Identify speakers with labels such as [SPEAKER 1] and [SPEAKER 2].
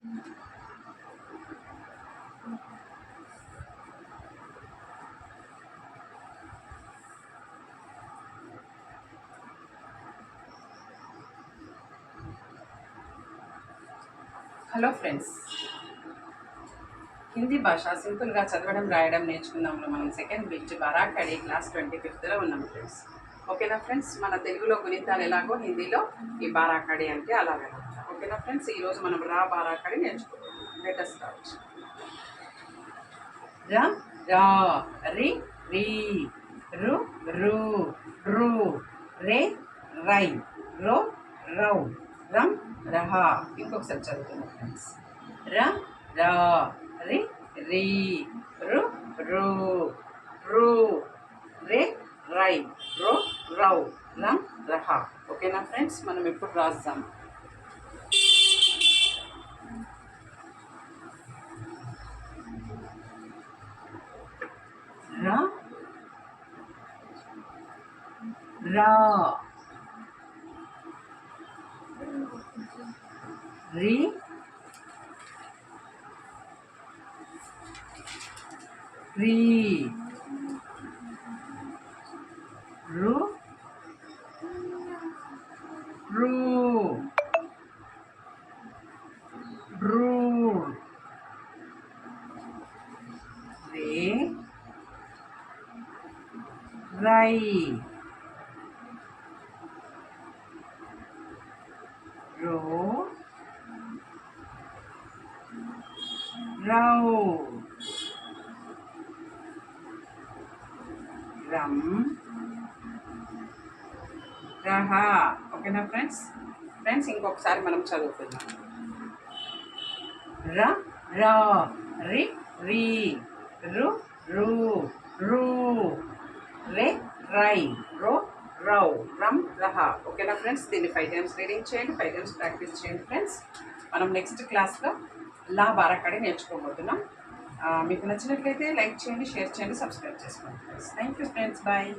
[SPEAKER 1] Hello friends, Hindi భాష సింపుల్గా చదవడం రాయడం నేర్చుకుందాంలో మనం second bit barakhadi class 25th ఉన్నాం ఫ్రెండ్స్. ఓకేనా ఫ్రెండ్స్, మన తెలుగులో గుణితాలు ఎలాగో హిందీలో ఈ బారాఖడి అంటే అలాగే. ఓకేనా ఫ్రెండ్స్, ఈరోజు మనం రా బారాఖడి నేర్చుకుంటాం. Let us start. ర రా, రి రీ, రు రు, రు రే రై, రో రౌ, రం రహ. ఇంకొకసారి చదువుతున్నాం ఫ్రెండ్స్. ర రా, రి రీ, రు రు, రు రే రై, రో రౌ, రం రహ. ఓకేనా ఫ్రెండ్స్, మనం ఇప్పుడు రాద్దాం. రా రా, రి రీ, రు రు, రు రే రై, రో రౌ, రం రహ. ఓకేనా ఫ్రెండ్స్ ఇంకొకసారి మనం చదువుకుందాం. ర రా, రి రీ, రు రు, రు రే రై, రో రౌ, రం రహ. ఓకేనా ఫ్రెండ్స్, దీన్ని 5 times రీడింగ్ చేయండి, 5 times ప్రాక్టీస్ చేయండి ఫ్రెండ్స్. మనం నెక్స్ట్ క్లాస్లో లా బారాఖడి నేర్చుకోబోతున్నాం. మీకు నచ్చినట్లయితే లైక్ చేయండి, షేర్ చేయండి, సబ్స్క్రైబ్ చేసుకోండి friends. Thank you friends, bye.